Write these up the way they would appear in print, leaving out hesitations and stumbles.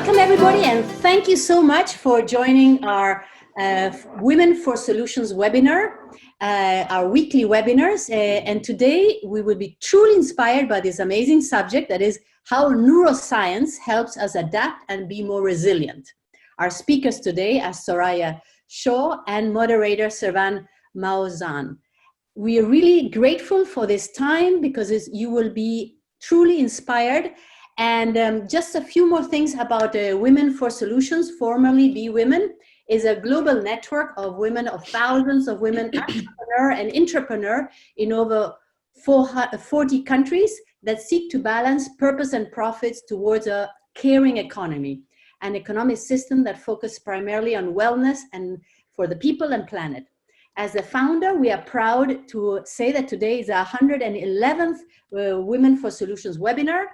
Welcome everybody, and thank you so much for joining our Women for Solutions webinar, our weekly webinars. And today we will be truly inspired by this amazing subject, that is how neuroscience helps us adapt and be more resilient. Our speakers today are Soraya Shaw and moderator Servane Mouazan. We are really grateful for this time because you will be truly inspired. And just a few more things about Women for Solutions, formerly Be Women, is a global network of women, of thousands of women, entrepreneur and intrapreneur in over 40 countries that seek to balance purpose and profits towards a caring economy, an economic system that focuses primarily on wellness and for the people and planet. As a founder, we are proud to say that today is our 111th Women for Solutions webinar,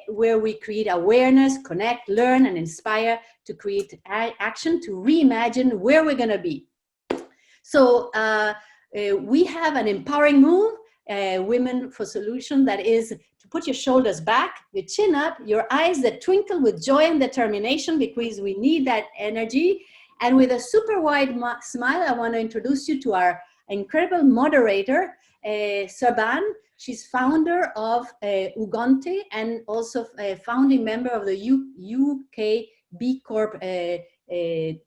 where we create awareness, connect, learn, and inspire to create action to reimagine where we're going to be. So we have an empowering move, Women for Solutions, that is to put your shoulders back, your chin up, your eyes that twinkle with joy and determination, because we need that energy. And with a super wide smile, I want to introduce you to our incredible moderator, Servane. She's founder of OGUNTE and also a founding member of the UK Bcorp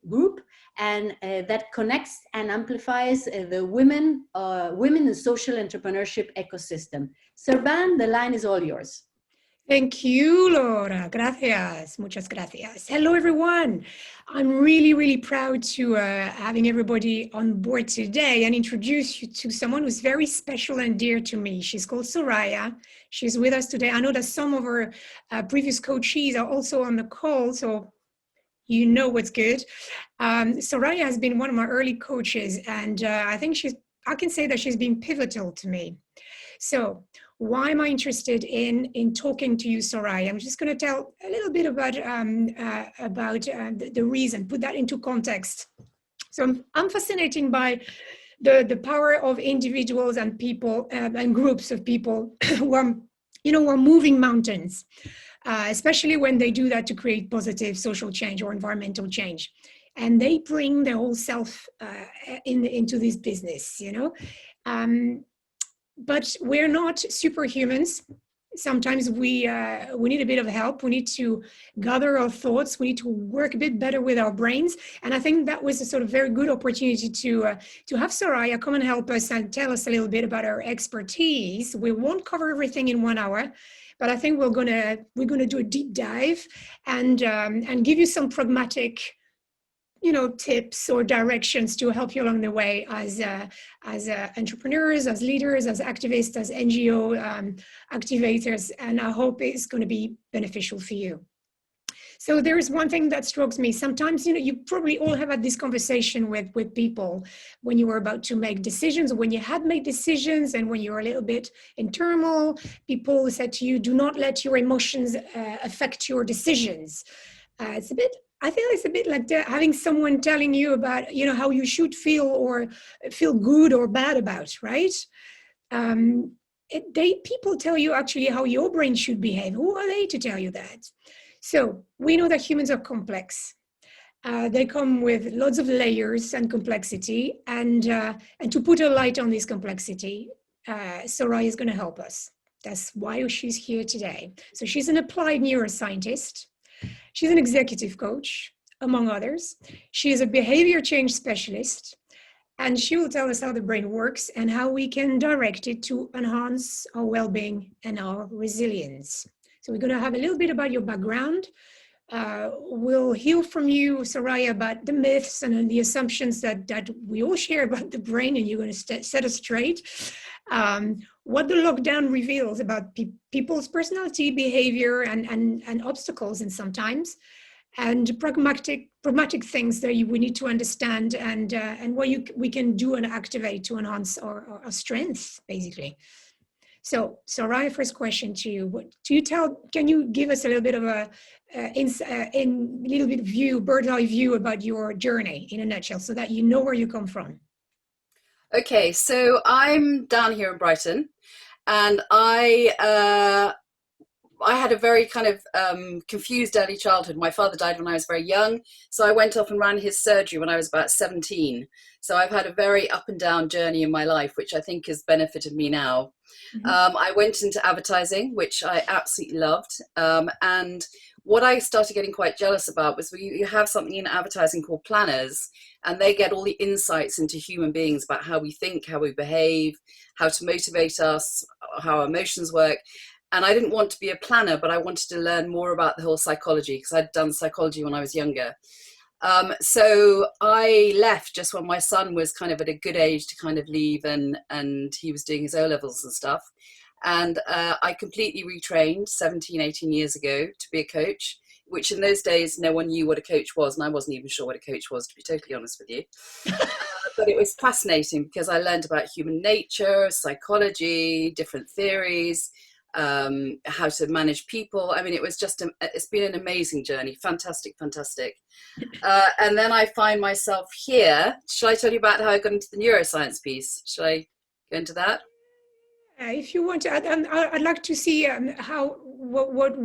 group, and that connects and amplifies the women in social entrepreneurship ecosystem. Servane, the line is all yours. Thank you, Laura. Gracias. Muchas gracias. Hello, everyone. I'm really proud to having everybody on board today and introduce you to someone who's very special and dear to me. She's called Soraya. She's with us today. I know that some of her previous coachees are also on the call, so you know what's good. Soraya has been one of my early coaches, and I can say that she's been pivotal to me. So why am I interested in talking to you, Soraya? I'm just going to tell a little bit about the reason, put that into context. So I'm fascinated by the power of individuals and people and groups of people who are moving mountains, especially when they do that to create positive social change or environmental change. And they bring their whole self into this business, but we're not superhumans. Sometimes we need a bit of help. We need to gather our thoughts. We need to work a bit better with our brains. And I think that was a sort of very good opportunity to have Soraya come and help us and tell us a little bit about our expertise. We won't cover everything in 1 hour, but I think we're gonna do a deep dive and give you some pragmatic tips or directions to help you along the way as entrepreneurs, as leaders, as activists, as NGO activators, and I hope it's going to be beneficial for you. So there is one thing that strikes me. Sometimes, you probably all have had this conversation with people when you were about to make decisions, or when you had made decisions, and when you were a little bit in turmoil, people said to you, do not let your emotions affect your decisions. I feel it's a bit like having someone telling you about, how you should feel or feel good or bad about, right? People tell you actually how your brain should behave. Who are they to tell you that? So we know that humans are complex. They come with lots of layers and complexity, and to put a light on this complexity, Soraya is going to help us. That's why she's here today. So she's an applied neuroscientist. She's an executive coach, among others. She is a behavior change specialist, and she will tell us how the brain works and how we can direct it to enhance our well-being and our resilience. So we're going to have a little bit about your background. We'll hear from you, Soraya, about the myths and the assumptions that we all share about the brain, and you're going to set us straight. What the lockdown reveals about people's personality, behavior, and obstacles, and sometimes, and pragmatic things that we need to understand, and what we can do and activate to enhance our strengths, basically. So, Soraya, first question to you. Can you give us a little bit of a bird's eye view about your journey in a nutshell, so that you know where you come from? Okay, so I'm down here in Brighton, and I I had a very kind of confused early childhood. My father died when I was very young, so I went off and ran his surgery when I was about 17. So I've had a very up and down journey in my life, which I think has benefited me now. I went into advertising, which I absolutely loved. And what I started getting quite jealous about was you have something in advertising called planners, and they get all the insights into human beings about how we think, how we behave, how to motivate us, how our emotions work. And I didn't want to be a planner, but I wanted to learn more about the whole psychology, because I'd done psychology when I was younger. So I left just when my son was kind of at a good age to kind of leave, and he was doing his O-levels and stuff. And I completely retrained 17, 18 years ago to be a coach, which in those days, no one knew what a coach was. And I wasn't even sure what a coach was, to be totally honest with you. But it was fascinating because I learned about human nature, psychology, different theories, how to manage people. I mean, it was just, it's been an amazing journey. Fantastic, fantastic. And then I find myself here. Shall I tell you about how I got into the neuroscience piece? Shall I go into that? If you want to, I'd like to see what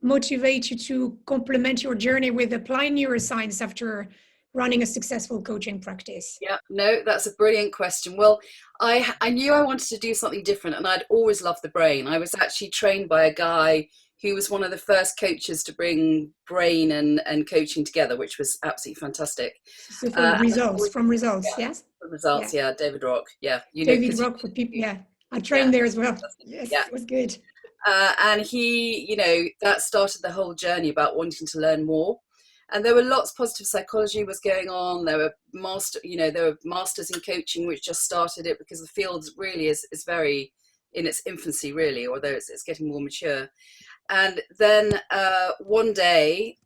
motivates you to complement your journey with applied neuroscience after running a successful coaching practice. Yeah, no, that's a brilliant question. Well, I knew I wanted to do something different, and I'd always loved the brain. I was actually trained by a guy who was one of the first coaches to bring brain and coaching together, which was absolutely fantastic. So from results, yeah, yes? From results, yeah. David Rock, yeah. David Rock, for people, yeah. I trained there as well. Yes, yeah. It was good. And he, that started the whole journey about wanting to learn more. And there were lots of positive psychology was going on. There were masters in coaching, which just started it, because the field really is very in its infancy, really, although it's getting more mature. And then one day,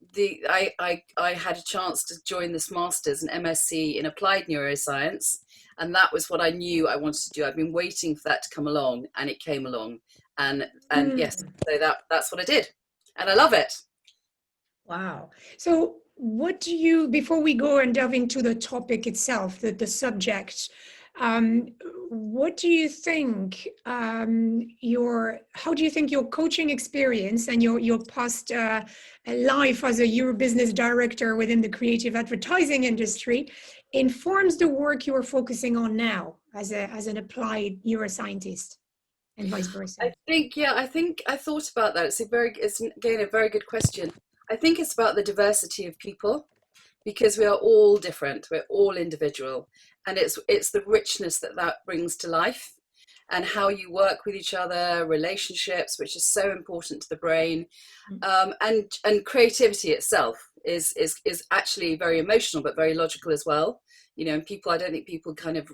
I had a chance to join this master's, an MSc in applied neuroscience, and that was what I knew I wanted to do. I've been waiting for that to come along, and it came along, and yes, so that's what I did, and I love it. Wow. So what do you, before we go and delve into the topic itself, the subject, what do you think how do you think your coaching experience and your past life as a Eurobusiness director within the creative advertising industry informs the work you are focusing on now as an applied neuroscientist, and vice versa? I thought about that. It's again a very good question. I think it's about the diversity of people, because we are all different, we're all individual, and it's the richness that brings to life, and how you work with each other, relationships, which is so important to the brain, and creativity itself is actually very emotional but very logical as well. And I don't think people kind of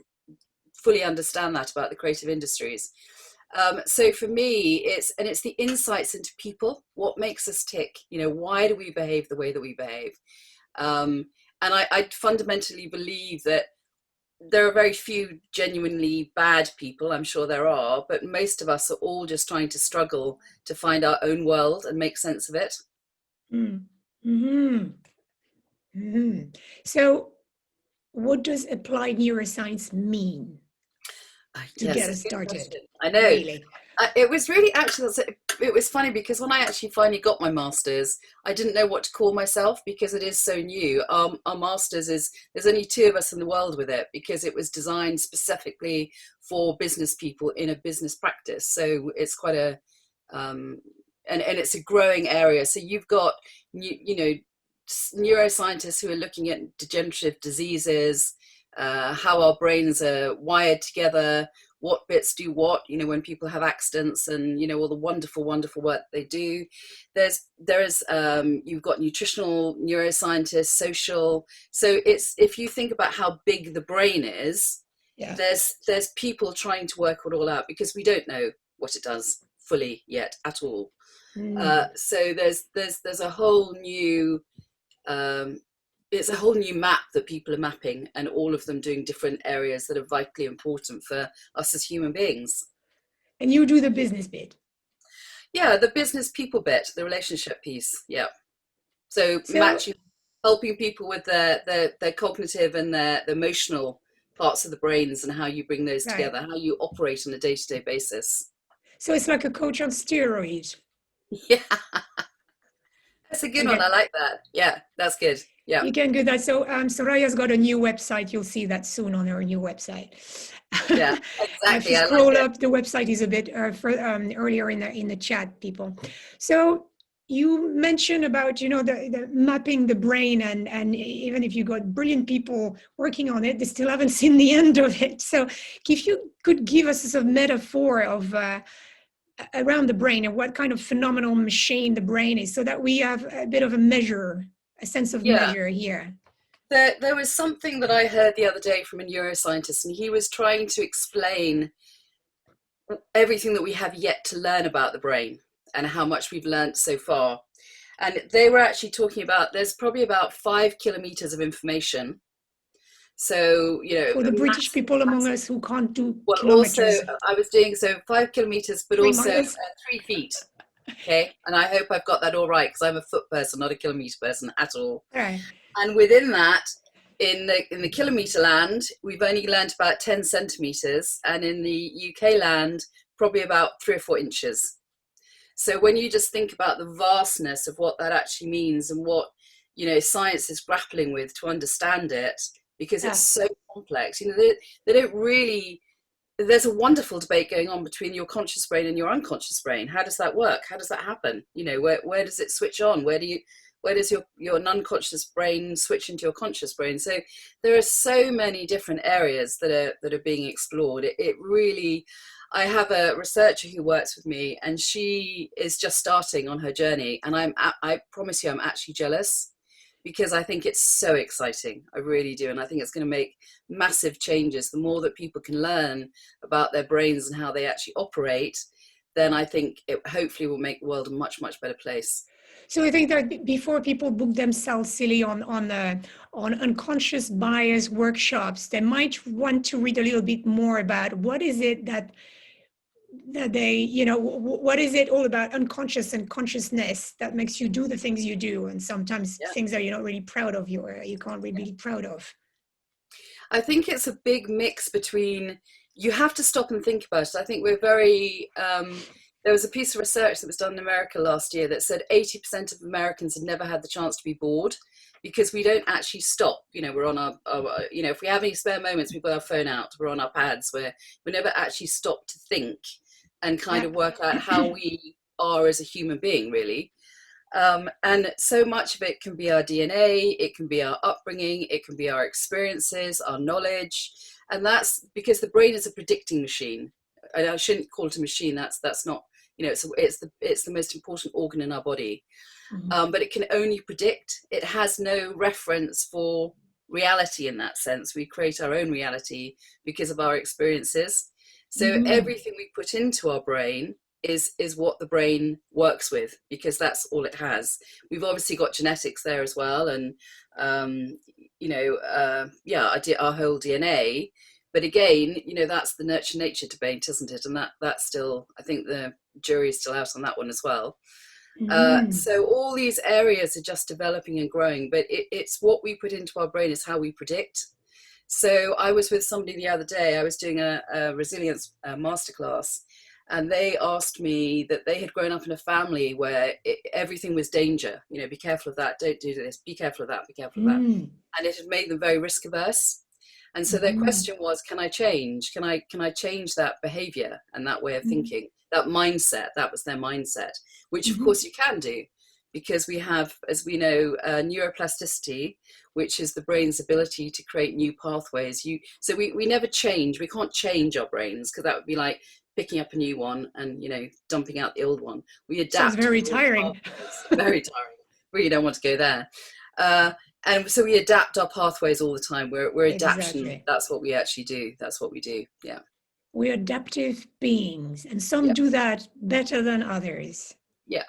fully understand that about the creative industries. So for me, it's the insights into people, what makes us tick, why do we behave the way that we behave? And I fundamentally believe that there are very few genuinely bad people. I'm sure there are, but most of us are all just trying to struggle to find our own world and make sense of it. Mm-hmm. Mm-hmm. So what does applied neuroscience mean? To get us started. I know. Really? It was really it was funny, because when I actually finally got my master's, I didn't know what to call myself, because it is so new. Our master's there's only 2 of us in the world with it, because it was designed specifically for business people in a business practice. So it's quite and it's a growing area. So you've got, neuroscientists who are looking at degenerative diseases, how our brains are wired together, what bits do what, when people have accidents, and, all the wonderful, wonderful work they do. You've got nutritional neuroscientists, social. So if you think about how big the brain is, there's people trying to work it all out, because we don't know what it does fully yet at all. So there's a whole new, it's a whole new map that people are mapping, and all of them doing different areas that are vitally important for us as human beings. And you do the business bit? Yeah, the business people bit, the relationship piece. Yeah. So matching, helping people with their cognitive and their emotional parts of the brains, and how you bring those together, how you operate on a day-to-day basis. So it's like a coach on steroids. Yeah, that's a good one. Okay. I like that. Yeah, that's good. Yeah. You can do that. So Soraya's got a new website. You'll see that soon on her new website. Yeah, If you exactly. I like scroll it. up, the website is a bit earlier in the chat, people. So you mentioned about, you know, the mapping the brain, and even if you got brilliant people working on it, they still haven't seen the end of it. So if you could give us a sort of metaphor of around the brain and what kind of phenomenal machine the brain is, so that we have a bit of a measure, a sense of Yeah. measure here. There was something that I heard the other day from a neuroscientist, and he was trying to explain everything that we have yet to learn about the brain and how much we've learned so far. And they were actually talking about there's probably about 5 kilometers of information. So, you know, For the British people among us who can't do well, also kilometers, I was doing so 5 kilometers, but 3 also miles. 3 feet. Okay. And I hope I've got that all right, because I'm a foot person, not a kilometer person at all. All right. And within that, in the kilometre land, we've only learnt about 10 centimetres, and in the UK land, probably about 3 or 4 inches. So when you just think about the vastness of what that actually means, and what, you know, science is grappling with to understand it, because it's so complex, you know, they don't really, there's a wonderful debate going on between your conscious brain and your unconscious brain. How does that work? How does that happen? You know, where does it switch on? Where does your non-conscious brain switch into your conscious brain? So there are so many different areas that are being explored. It really, I have a researcher who works with me, and she is just starting on her journey, and I promise you I'm actually jealous, because I think it's so exciting. I really do. And I think it's going to make massive changes. The more that people can learn about their brains and how they actually operate, then I think it hopefully will make the world a much, much better place. So I think that before people book themselves silly on unconscious bias workshops, they might want to read a little bit more about what is it that they, you know, what is it all about unconscious and consciousness that makes you do the things you do, and sometimes things that you're not really proud of, you can't really be proud of. I think it's a big mix between, you have to stop and think about it. I think we're very, there was a piece of research that was done in America last year that said 80% of Americans had never had the chance to be bored, because we don't actually stop. You know, we're on our you know, if we have any spare moments, we've got our phone out, we're on our pads, we never actually stop to think and kind of work out how we are as a human being, really. And so much of it can be our DNA, it can be our upbringing, it can be our experiences, our knowledge. And that's because the brain is a predicting machine. I shouldn't call it a machine, that's not, you know, it's the most important organ in our body. But it can only predict. It has no reference for reality in that sense. We create our own reality because of our experiences. So everything we put into our brain is what the brain works with, because that's all it has. We've obviously got genetics there as well, and you know, our whole DNA. But again, you know, that's the nurture-nature debate, isn't it? And that's still, I think the jury's still out on that one as well. So all these areas are just developing and growing, but it's what we put into our brain is how we predict. So I was with somebody the other day, I was doing a resilience masterclass, and they asked me that they had grown up in a family where everything was danger. You know, be careful of that, don't do this, be careful of that, be careful of that. And it had made them very risk averse. And so their question was, can I change? Can I change that behavior and that way of thinking, that mindset? That was their mindset, which of course you can do, because we have, as we know, neuroplasticity, which is the brain's ability to create new pathways. So we never change. We can't change our brains, because that would be like picking up a new one and, you know, dumping out the old one. We adapt. Sounds very tiring. Very tiring. Really don't want to go there. And so we adapt our pathways all the time. We're adaptation. Exactly. That's what we actually do. That's what we do. Yeah. We're adaptive beings, and some do that better than others. Yeah.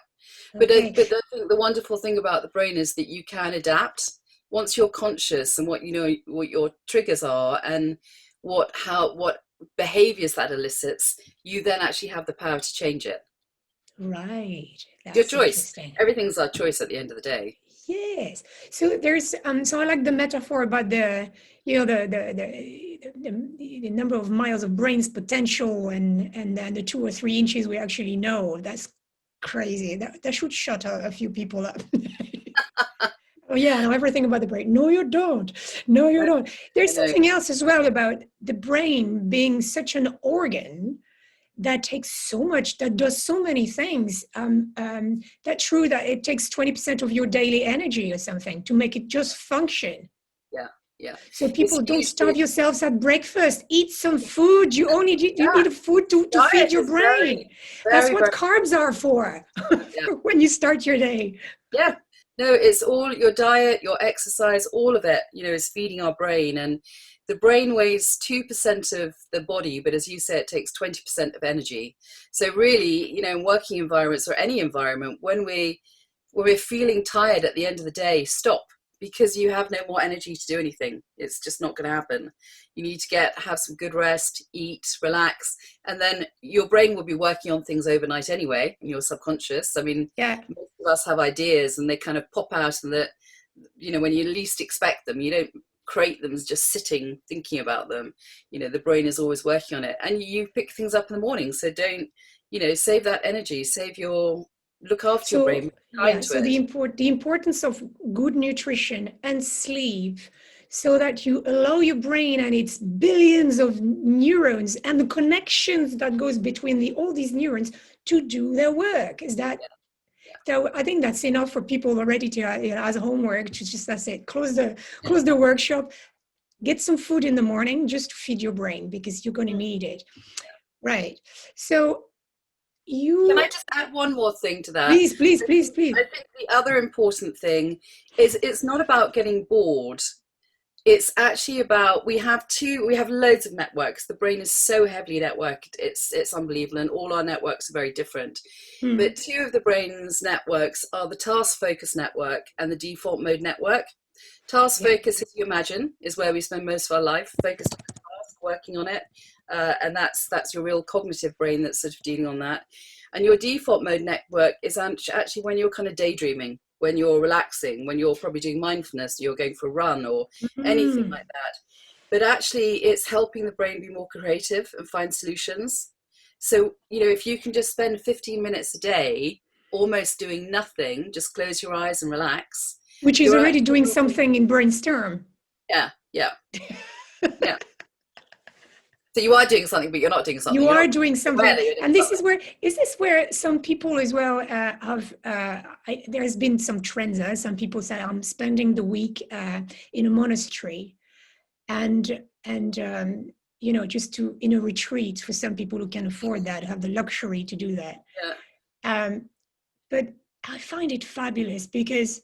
Okay. But the wonderful thing about the brain is that you can adapt once you're conscious, and what, you know, what your triggers are, and what behaviors that elicits, you then actually have the power to change it. Right. That's your choice. Everything's our choice at the end of the day. Yes. So there's so I like the metaphor about the, you know, the number of miles of brain's potential, and then the 2 or 3 inches we actually know. That's crazy. That should shut a few people up. Oh yeah, I know everything about the brain. No, you don't. No, you don't. There's something else as well about the brain being such an organ that takes so much, that does so many things. That's true that it takes 20% of your daily energy or something to make it just function. Yeah, yeah. So people, don't starve yourselves at breakfast. Eat some food. You only need food to feed your brain. That's what carbs are for when you start your day. Yeah. No, it's all your diet, your exercise, all of it, is feeding our brain. And the brain weighs 2% of the body, but as you say, it takes 20% of energy. So really, in working environments or any environment, when we're feeling tired at the end of the day, stop, because you have no more energy to do anything. It's just not going to happen. You need to have some good rest, eat, relax, and then your brain will be working on things overnight anyway, in your subconscious. I mean, most of us have ideas and they kind of pop out, and that, when you least expect them, you don't create them just sitting thinking about them. The brain is always working on it, and you pick things up in the morning. So don't, save that energy, look after your brain. So the importance of good nutrition and sleep, so that you allow your brain and its billions of neurons and the connections that goes between all these neurons to do their work. Is that? So I think that's enough for people already to as homework. To just, that's it. Close the workshop. Get some food in the morning just to feed your brain, because you're going to need it. Right. So. Can I just add one more thing to that? Please. I think the other important thing is it's not about getting bored. It's actually about, we have loads of networks. The brain is so heavily networked. It's unbelievable. And all our networks are very different. But two of the brain's networks are the task focus network and the default mode network. Task focus, as you imagine, is where we spend most of our life focused on the task, working on it. And that's your real cognitive brain that's sort of dealing on that. And your default mode network is actually when you're kind of daydreaming, when you're relaxing, when you're probably doing mindfulness, you're going for a run or anything like that. But actually it's helping the brain be more creative and find solutions. So, if you can just spend 15 minutes a day almost doing nothing, just close your eyes and relax. Which is already doing something in brain's term. Yeah. So you are doing something, but you're not doing something. You are doing something. And is this where some people as well there's been some trends. Some people say, I'm spending the week in a monastery and just in a retreat, for some people who can afford that, have the luxury to do that. But I find it fabulous, because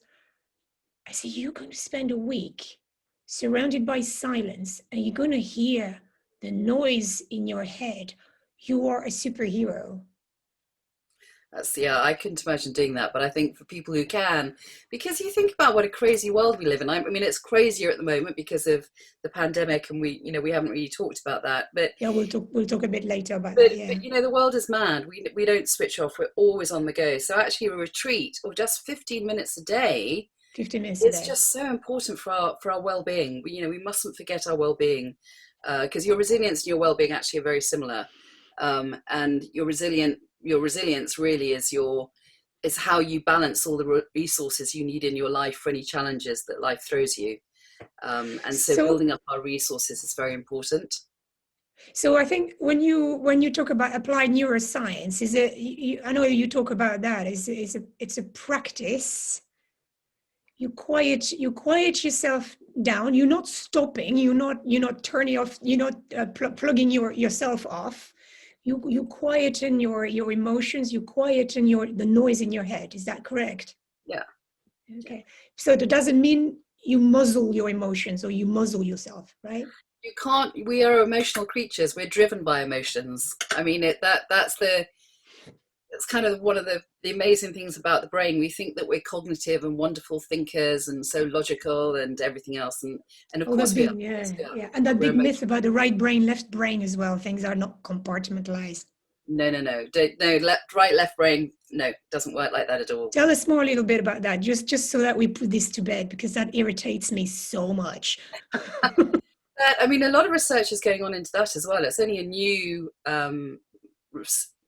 I say, you're going to spend a week surrounded by silence, and you're going to hear the noise in your head. You are a superhero. I couldn't imagine doing that, but I think for people who can, because you think about what a crazy world we live in. I mean, it's crazier at the moment because of the pandemic, and we haven't really talked about that. But we'll talk a bit later about that. Yeah. But the world is mad. We don't switch off. We're always on the go. So actually, a retreat or just 15 minutes a day. 15 minutes a day. It's just so important for our well-being. We mustn't forget our well-being. Because your resilience and your well-being actually are very similar, and your resilience really is how you balance all the resources you need in your life for any challenges that life throws you, and so building up our resources is very important. So I think when you talk about applied neuroscience, I know you talk about that. It's a practice. You quiet yourself down. You're not stopping. You're not turning off. You're not plugging yourself off. You quieten your emotions. You quieten the noise in your head. Is that correct? Yeah. Okay. So that doesn't mean you muzzle your emotions or you muzzle yourself, right? You can't. We are emotional creatures. We're driven by emotions. I mean, it's kind of one of the amazing things about the brain. We think that we're cognitive and wonderful thinkers and so logical and everything else. And of course we are. Yeah. And that big myth about the right brain, left brain as well. Things are not compartmentalized. No. Right, left brain. No, doesn't work like that at all. Tell us more a little bit about that, just so that we put this to bed, because that irritates me so much. I mean, a lot of research is going on into that as well. It's only a new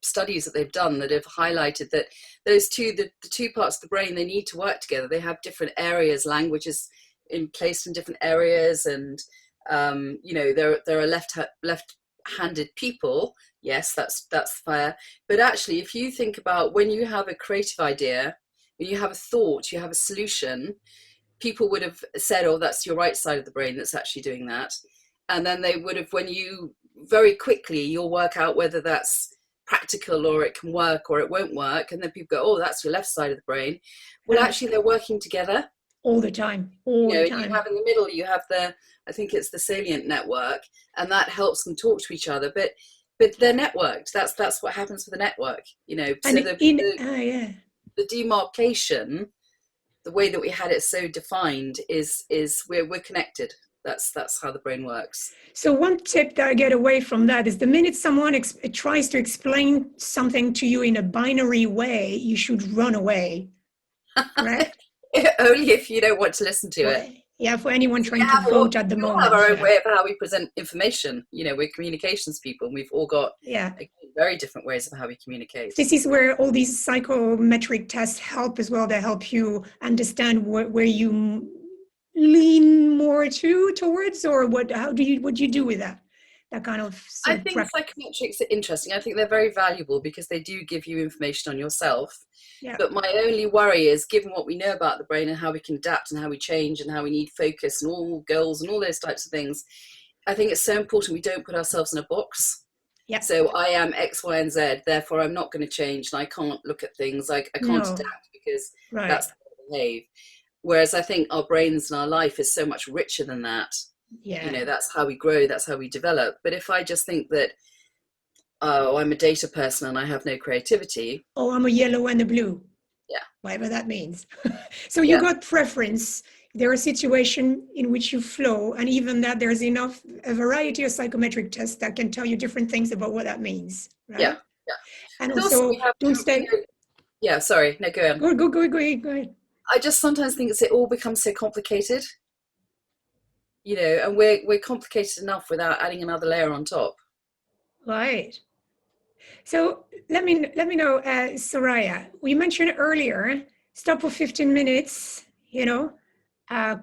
studies that they've done that have highlighted that those the two parts of the brain, they need to work together. They have different areas, languages placed in different areas, and you know, there are left-handed people. Yes, that's fair. But actually, if you think about when you have a creative idea, when you have a thought, you have a solution, people would have said, oh, that's your right side of the brain that's actually doing that. And then they would have, when you very quickly, you'll work out whether that's practical or it can work or it won't work. And then people go, oh, that's your left side of the brain. Well, actually, they're working together. All the time. All the time. You have in the middle, you have I think it's the salient network, and that helps them talk to each other. But they're networked. That's what happens with a network, you know. And so the demarcation, the way that we had it so defined is we're connected. That's how the brain works. So one tip that I get away from that is the minute someone tries to explain something to you in a binary way, you should run away, right? Only if you don't want to listen to it. Yeah, for anyone trying to vote at the moment. We have our own way of how we present information. You know, we're communications people, and we've all got very different ways of how we communicate. This is where all these psychometric tests help as well. They help you understand where you lean more towards, or what do you do with that kind of I think psychometrics are interesting. I think they're very valuable because they do give you information on yourself. But my only worry is, given what we know about the brain and how we can adapt and how we change and how we need focus and all goals and all those types of things, I think it's so important we don't put ourselves in a box. So I am X, Y, and Z, therefore I'm not going to change, and I can't look at things, I can't adapt because that's how I behave. Whereas I think our brains and our life is so much richer than that. You know, that's how we grow, that's how we develop. But if I just think that, oh, I'm a data person and I have no creativity. Oh, I'm a yellow and a blue. Whatever that means. So you got preference. There are situations in which you flow, and even that there's a variety of psychometric tests that can tell you different things about what that means. Right? And also don't stay. Sorry. No, go on. Go ahead. I just sometimes think it all becomes so complicated. You know, and we're complicated enough without adding another layer on top. Right. So let me know, Soraya. We mentioned earlier, stop for 15 minutes. You know,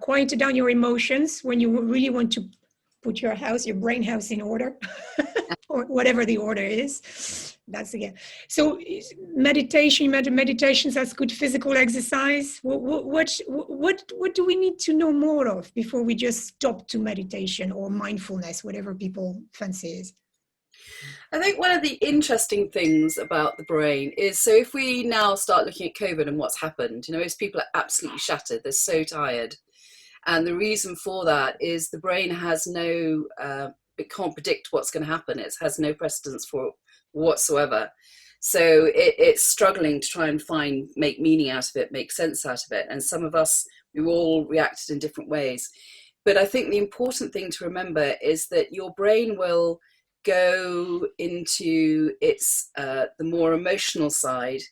quiet down your emotions when you really want to put your brain house in order, or whatever the order is. That's again. So meditations, that's good physical exercise. What do we need to know more of before we just stop to meditation or mindfulness, whatever people fancy is? I think one of the interesting things about the brain is, so if we now start looking at COVID and what's happened, you know, most people are absolutely shattered. They're so tired. And the reason for that is the brain has it can't predict what's going to happen. It has no precedence for it whatsoever. So it's struggling to try and make meaning out of it, make sense out of it. And some of us, we all reacted in different ways. But I think the important thing to remember is that your brain will go into its the more emotional side,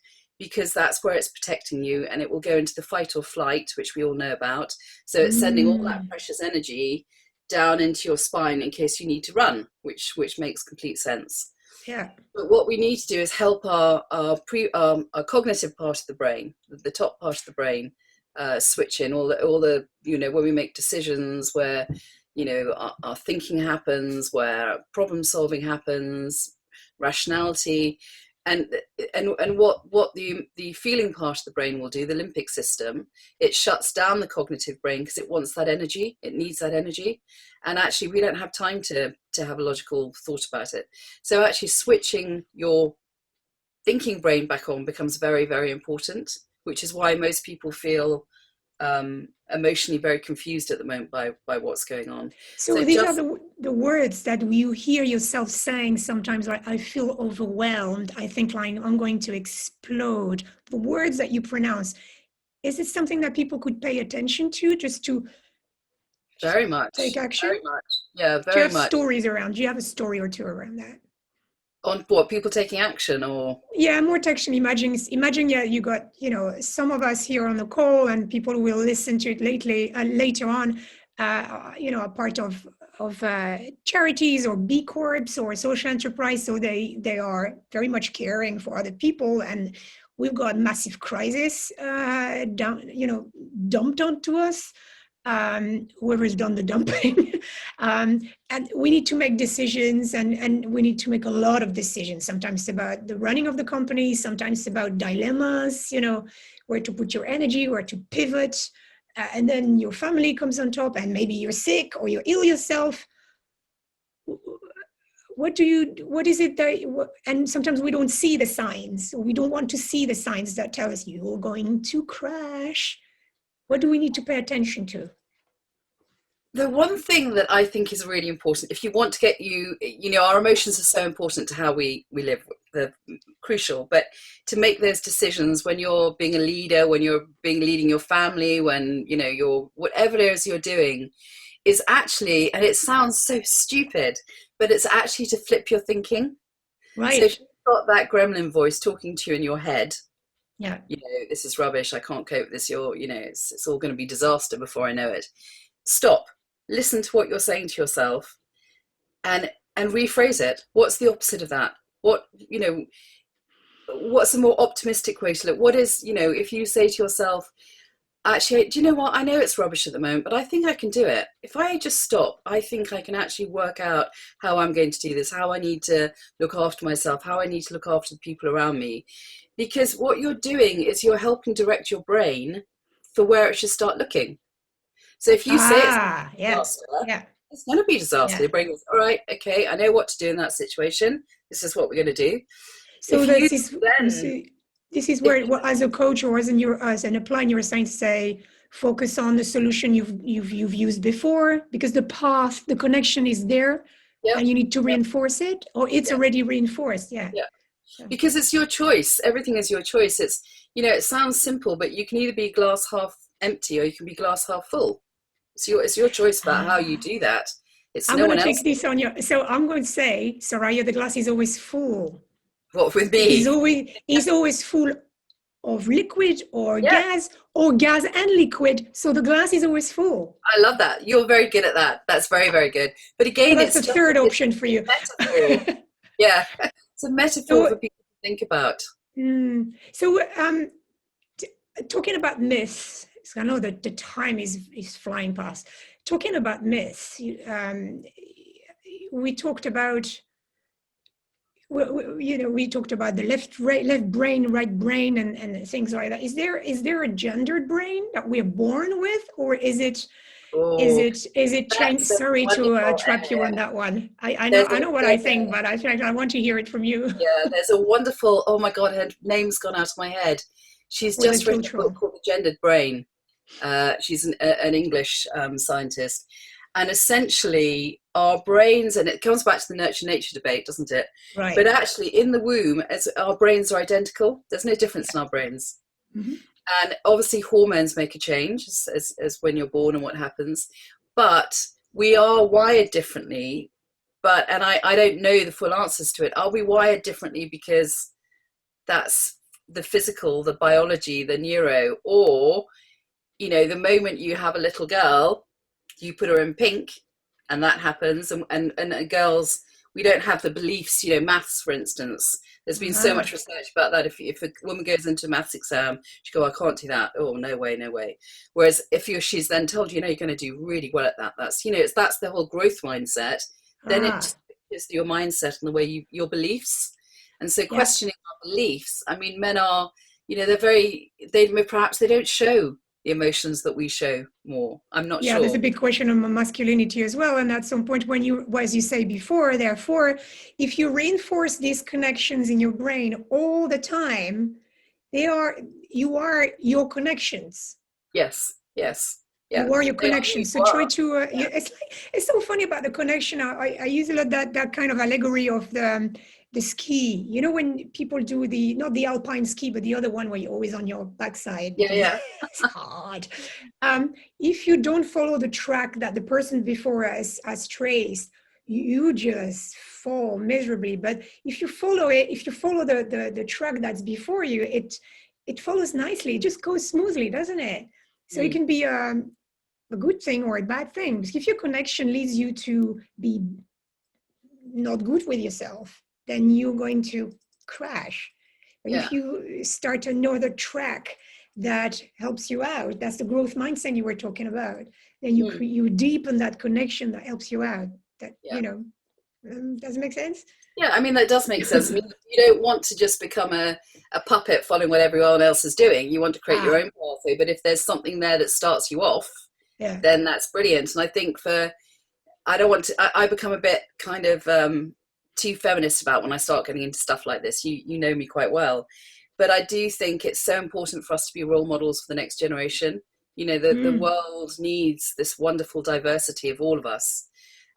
because that's where it's protecting you, and it will go into the fight or flight, which we all know about. So it's sending all that precious energy down into your spine in case you need to run, which makes complete sense. But what we need to do is help our cognitive part of the brain, the top part of the brain, switch in all the you know, when we make decisions, where you know our thinking happens, where problem solving happens, rationality, and what the feeling part of the brain will do, the limbic system, it shuts down the cognitive brain because it wants that energy, it needs that energy, and actually we don't have time to have a logical thought about it. So actually switching your thinking brain back on becomes very, very important, which is why most people feel emotionally very confused at the moment by what's going on. So these are the words that you hear yourself saying sometimes, like, I feel overwhelmed, I think like I'm going to explode. The words that you pronounce, is it something that people could pay attention to, just to very much take action? Very much. Yeah, very much. Do you have stories around? Do you have a story or two around that? On what, people taking action, or? Yeah, more action. Imagine, yeah, you got, you know, some of us here on the call and people who will listen to it later on. a part of charities or Bcorps or social enterprise. So they are very much caring for other people, and we've got massive crisis dumped onto us. Whoever's done the dumping, and we need to make decisions, and we need to make a lot of decisions. Sometimes about the running of the company, sometimes about dilemmas. Where to put your energy, where to pivot. And then your family comes on top, and maybe you're sick or you're ill yourself. What is it that, and sometimes we don't see the signs. We don't want to see the signs that tell us you're going to crash. What do we need to pay attention to? The one thing that I think is really important, if you want to get our emotions are so important to how we live. They're crucial, but to make those decisions when you're being a leader, when you're leading your family, when you're whatever it is you're doing, is actually, and it sounds so stupid, but it's actually to flip your thinking. Right. So if you've got that gremlin voice talking to you in your head, yeah, this is rubbish, I can't cope with this, it's all going to be disaster before I know it. Stop, listen to what you're saying to yourself, and rephrase it. What's the opposite of that? What's a more optimistic way to look? What is, if you say to yourself, actually, do you know what? I know it's rubbish at the moment, but I think I can do it. If I just stop, I think I can actually work out how I'm going to do this, how I need to look after myself, how I need to look after the people around me. Because what you're doing is you're helping direct your brain for where it should start looking. So if you say it's disaster, it's going to be disaster. Your brain goes, all right, okay, I know what to do in that situation. This is what we're going to do. So this is where, as a coach or as an applied neuroscience, say, focus on the solution you've used before, because the path, the connection is there, and you need to reinforce it, or it's already reinforced. Yeah. Because it's your choice. Everything is your choice. It's, it sounds simple, but you can either be glass half empty or you can be glass half full. It's your choice about how you do that. I'm going to take this on you. So I'm going to say, Soraya, the glass is always full. What with me? He's always full of liquid or gas, or gas and liquid. So the glass is always full. I love that. You're very good at that. That's very, very good. But again, that's the third option for you. Metaphor. Yeah, it's a metaphor for people to think about. So talking about myths, so I know that the time is flying past. Talking about myths, we talked about. We talked about the left brain, right brain, and things like that. Is there a gendered brain that we're born with, or is it changed? Sorry to trap you on that one. I know what I think, but I want to hear it from you. Yeah, there's a wonderful. Oh my God, her name's gone out of my head. She's just written a book called The Gendered Brain. She's an English scientist. And essentially, our brains, and it comes back to the nurture-nature debate, doesn't it? Right. But actually, in the womb, as our brains are identical. There's no difference in our brains. Mm-hmm. And obviously, hormones make a change as when you're born and what happens. But we are wired differently. And I don't know the full answers to it. Are we wired differently because that's the physical, the biology, the neuro? Or, the moment you have a little girl, you put her in pink, and that happens. And girls, we don't have the beliefs, maths, for instance. There's been so much research about that. If a woman goes into a maths exam, she go, I can't do that. Oh, no way, no way. Whereas if she's then told, you're going to do really well at that. That's, that's the whole growth mindset. Then it is your mindset and the way your beliefs. And so questioning our beliefs, I mean, men are, perhaps they don't show the emotions that we show more. I'm not sure. Yeah, there's a big question on masculinity as well. And at some point when as you say before, therefore, if you reinforce these connections in your brain all the time, you are your connections. Yes. Yeah. You are your connections. So try to, it's so funny about the connection. I use a lot that kind of allegory of the ski, when people do not the alpine ski, but the other one where you're always on your backside. Yeah. It's hard. If you don't follow the track that the person before us has traced, you just fall miserably. But if you follow the track that's before you, it follows nicely. It just goes smoothly, doesn't it? So it can be a good thing or a bad thing. Because if your connection leads you to be not good with yourself, then you're going to crash. But if you start another track that helps you out, that's the growth mindset you were talking about, then you deepen that connection that helps you out. That, does it make sense? Yeah, I mean, that does make sense. I mean, you don't want to just become a puppet following what everyone else is doing. You want to create your own pathway. But if there's something there that starts you off, then that's brilliant. And I think I become a bit kind of too feminist about when I start getting into stuff like this. You know me quite well. But I do think it's so important for us to be role models for the next generation. You know, the world needs this wonderful diversity of all of us.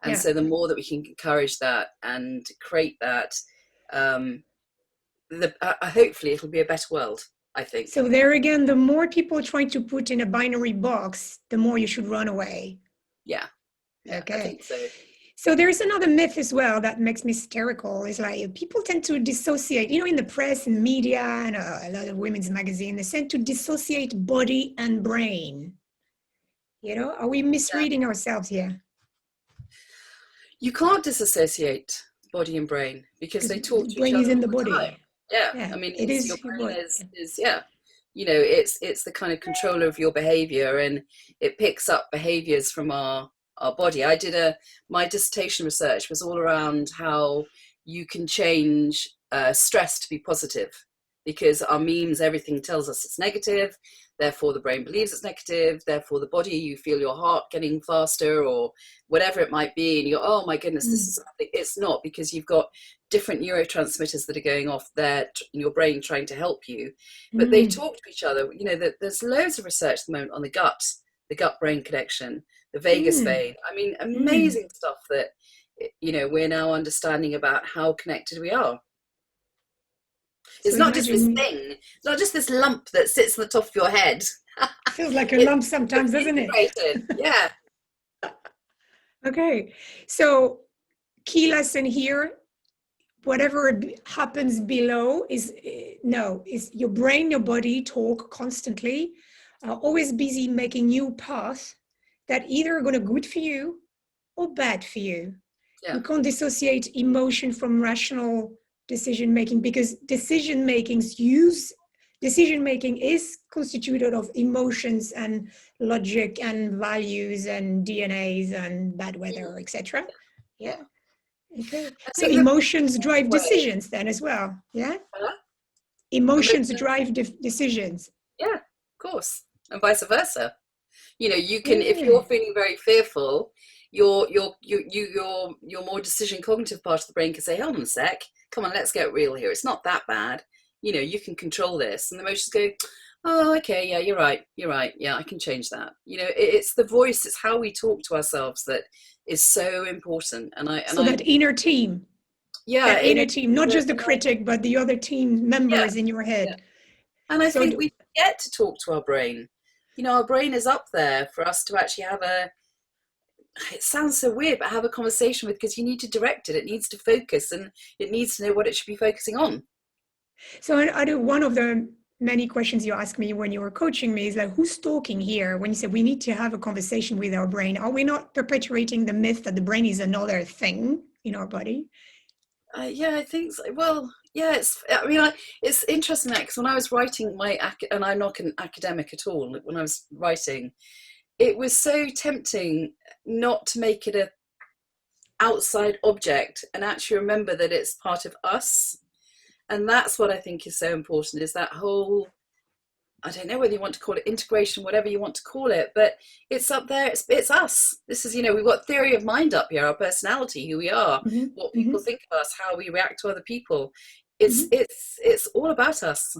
And so the more that we can encourage that and create that, hopefully it'll be a better world, I think. So there again, the more people trying to put in a binary box, the more you should run away. Yeah. Okay. I think so. So there's another myth as well that makes me hysterical. Is like people tend to dissociate, in the press and media and a lot of women's magazines, they tend to dissociate body and brain. Are we misreading ourselves here? You can't disassociate body and brain because they talk to each other. Brain is in the all body. time. Yeah. I mean, it is your brain body. it's the kind of controller of your behavior, and it picks up behaviors from our body. I did my dissertation research was all around how you can change stress to be positive, because our memes, everything tells us it's negative. Therefore, the brain believes it's negative. Therefore, the body, you feel your heart getting faster or whatever it might be. And you're, oh my goodness, this is something. It's not, because you've got different neurotransmitters that are going off there in your brain trying to help you. But they talk to each other. There's loads of research at the moment on the gut-brain connection, the vagus vein. I mean, amazing stuff that, we're now understanding about how connected we are. It's not just this thing. It's not just this lump that sits on the top of your head. Feels like a lump sometimes, doesn't it? Yeah. Okay. So key lesson here, whatever happens below is your brain, your body talk constantly, always busy making new paths that either are going to good for you or bad for you. Yeah. You can't dissociate emotion from rational decision making, because decision making is constituted of emotions and logic and values and DNAs and bad weather, etc. Yeah. Okay. So emotions drive decisions then as well. Yeah. Emotions drive decisions. Yeah, of course, and vice versa. You can, if you're feeling very fearful, your more decision cognitive part of the brain can say, hold on a sec, come on, let's get real here. It's not that bad. You can control this. And the emotions go, oh, okay, yeah, you're right. Yeah, I can change that. It's the voice, it's how we talk to ourselves that is so important. That inner team. Yeah. That inner team, not just the critic, but the other team members in your head. Yeah. And I think we forget to talk to our brain. Our brain is up there for us to actually have it sounds so weird, but have a conversation with, because you need to direct it. It needs to focus, and it needs to know what it should be focusing on. So one of the many questions you ask me when you were coaching me is like, who's talking here? When you say we need to have a conversation with our brain, are we not perpetuating the myth that the brain is another thing in our body? Yeah, I think so. Well, yeah, it's interesting because when I was writing and I'm not an academic at all, when I was writing, it was so tempting not to make it a outside object and actually remember that it's part of us. And that's what I think is so important, is that whole, I don't know whether you want to call it integration, whatever you want to call it, but it's up there. It's us. This is, we've got theory of mind up here, our personality, who we are, what people think of us, how we react to other people. It's all about us.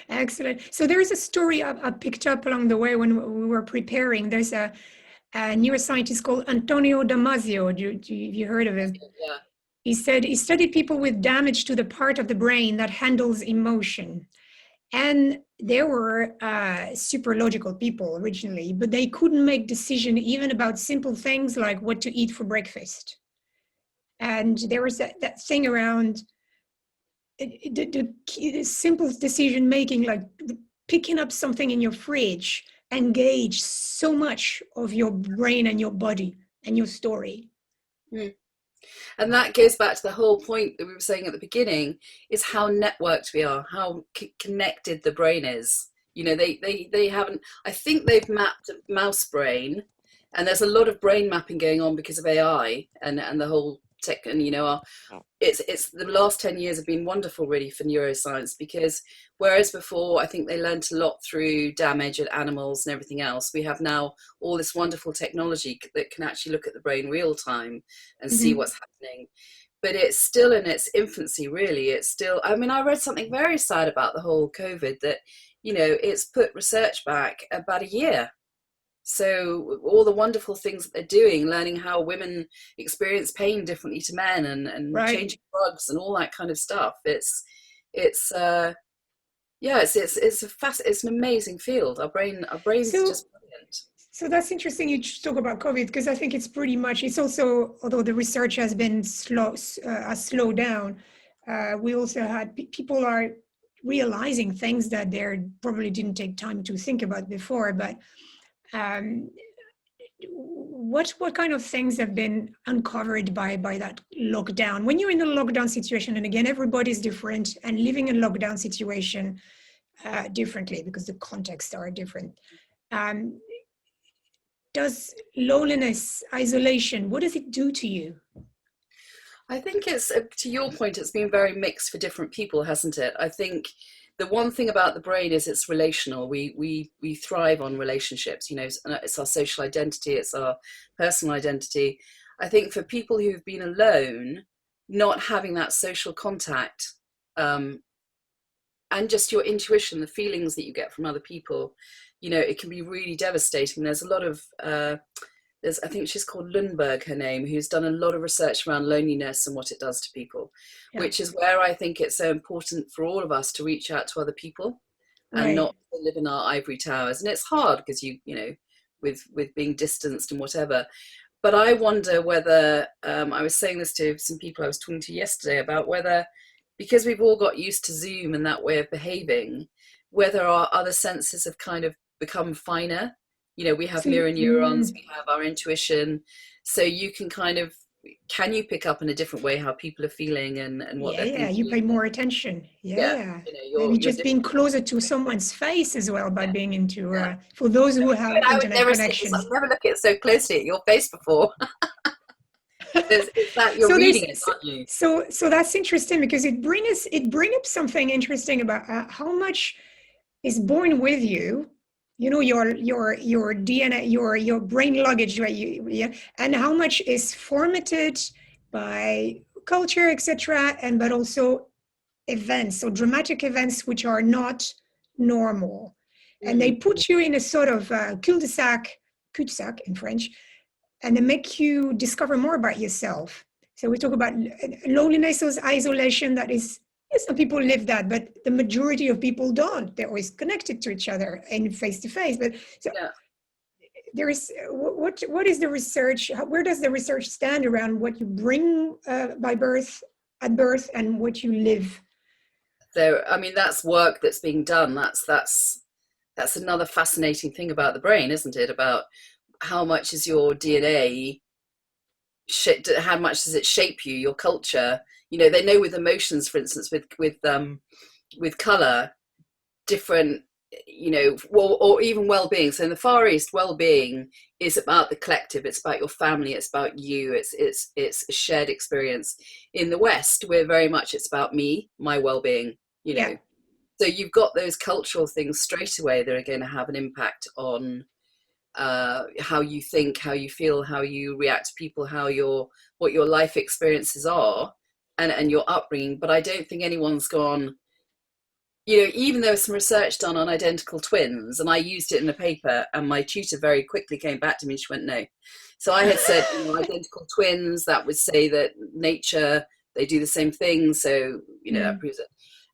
Excellent. So there is a story I picked up along the way when we were preparing. There's a neuroscientist called Antonio Damasio. Have you heard of him? Yeah. He said he studied people with damage to the part of the brain that handles emotion. And they were super logical people originally, but they couldn't make decisions even about simple things like what to eat for breakfast. And there was that thing around the simple decision making, like picking up something in your fridge engage so much of your brain and your body and your story. Mm. And that goes back to the whole point that we were saying at the beginning, is how networked we are, how connected the brain is. You know, they haven't, I think they've mapped a mouse brain, and there's a lot of brain mapping going on because of AI and the whole tech, and, you know, it's the last 10 years have been wonderful really for neuroscience, because whereas before I think they learnt a lot through damage at animals and everything else, we have now all this wonderful technology that can actually look at the brain real time and see what's happening. But it's still in its infancy, really. It's still, I mean, I read something very sad about the whole COVID, that, you know, it's put research back about a year. So all the wonderful things that they're doing, learning how women experience pain differently to men, and Right. changing drugs and all that kind of stuff. It's an amazing field. Our brain's just brilliant. So that's interesting you talk about COVID, because I think it's pretty much, it's also, although the research has been has slowed down, we also had people are realizing things that they probably didn't take time to think about before. But what kind of things have been uncovered by that lockdown? When you're in a lockdown situation, and again, everybody's different, and living in a lockdown situation differently because the contexts are different. Does loneliness, isolation, what does it do to you? I think it's, to your point, it's been very mixed for different people, hasn't it? I think the one thing about the brain is it's relational. We thrive on relationships, you know, it's our social identity, it's our personal identity. I think for people who've been alone, not having that social contact, and just your intuition, the feelings that you get from other people, you know, it can be really devastating. There's a lot of, I think she's called Lundberg, her name, who's done a lot of research around loneliness and what it does to people, which is where I think it's so important for all of us to reach out to other people and not to live in our ivory towers. And it's hard because you know, with being distanced and whatever. But I wonder whether, I was saying this to some people I was talking to yesterday, about whether, because we've all got used to Zoom and that way of behaving, whether our other senses have kind of become finer. You know, we have mirror neurons, we have our intuition, so you can you pick up in a different way how people are feeling and what they're thinking? You pay more attention. You know, maybe just being closer to someone's face as well by being into for those who have internet connections. I've never looked at so closely at your face before. It's that you're reading it, aren't you? So that's interesting, because it brings up something interesting about how much is born with you. You know, your DNA, your brain luggage, right? And how much is formatted by culture, etc., and but also events, so dramatic events which are not normal, and they put you in a sort of cul-de-sac in French, and they make you discover more about yourself. So we talk about loneliness, isolation. That is. Some people live that, but the majority of people don't. They're always connected to each other and face to face. But so there is what is the research? Where does the research stand around what you bring at birth, and what you live? So, I mean, that's work that's being done. That's another fascinating thing about the brain, isn't it? About how much is your DNA, how much does it shape you, your culture? You know, they know with emotions, for instance, with color, different, you know, or even well-being. So in the Far East, well-being is about the collective. It's about your family. It's about you. It's a shared experience. In the West, we're very much, it's about me, my well-being. You know, so you've got those cultural things straight away that are going to have an impact on how you think, how you feel, how you react to people, what your life experiences are. And your upbringing. But I don't think anyone's gone, you know, even there was some research done on identical twins, and I used it in a paper, and my tutor very quickly came back to me and she went, no. So I had said, you know, identical twins, that would say that nature, they do the same thing, so, you know, that proves it.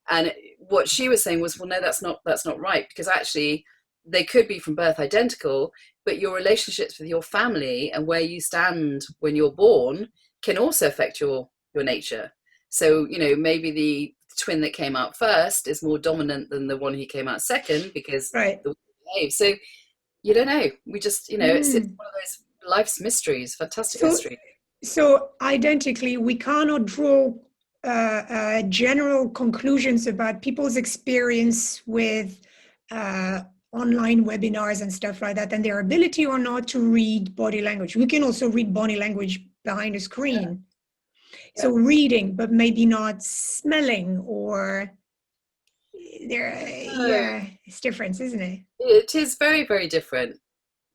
And what she was saying was, well, no, that's not right, because actually they could be from birth identical, but your relationships with your family and where you stand when you're born can also affect your nature. So, you know, maybe the twin that came out first is more dominant than the one who came out second, because the way they behave. So You don't know. We just, it's one of those life's mysteries, fantastic mystery. So identically, we cannot draw general conclusions about people's experience with online webinars and stuff like that, and their ability or not to read body language. We can also read body language behind a screen. Yeah. So reading, but maybe not smelling, or it's different, isn't it? It is very, very different.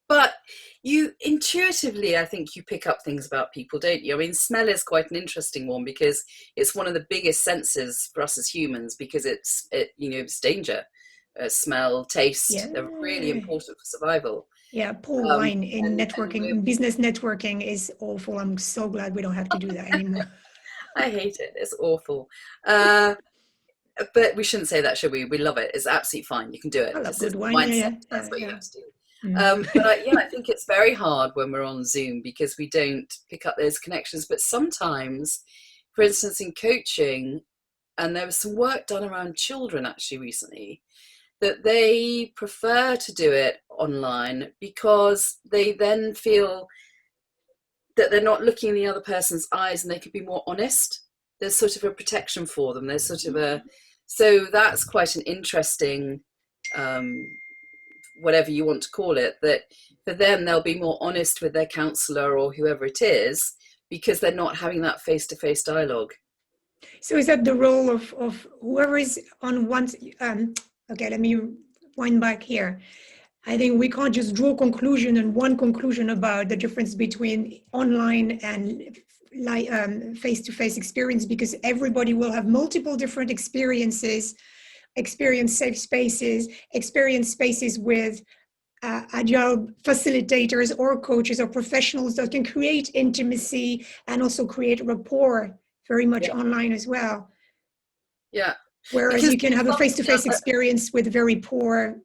But you intuitively, I think you pick up things about people, don't you? I mean, smell is quite an interesting one because it's one of the biggest senses for us as humans, because it's danger. Smell, taste, they're really important for survival. Yeah, poor line in networking, in business networking is awful. I'm so glad we don't have to do that anymore. I hate it. It's awful. But we shouldn't say that, should we? We love it. It's absolutely fine. You can do it. I love good wine. That's what you have to do. But I think it's very hard when we're on Zoom because we don't pick up those connections. But sometimes, for instance, in coaching, and there was some work done around children actually recently, that they prefer to do it online because they then feel that they're not looking in the other person's eyes and they can be more honest. There's sort of a protection for them. There's sort of so that's quite an interesting, whatever you want to call it, that for them, they'll be more honest with their counsellor or whoever it is, because they're not having that face-to-face dialogue. So is that the role of whoever is on one, okay, let me wind back here. I think we can't just draw one conclusion about the difference between online and face-to-face experience, because everybody will have multiple different experiences, experience safe spaces, experience spaces with agile facilitators or coaches or professionals that can create intimacy and also create rapport very much online as well. Yeah. Whereas you can have a face-to-face experience with very poor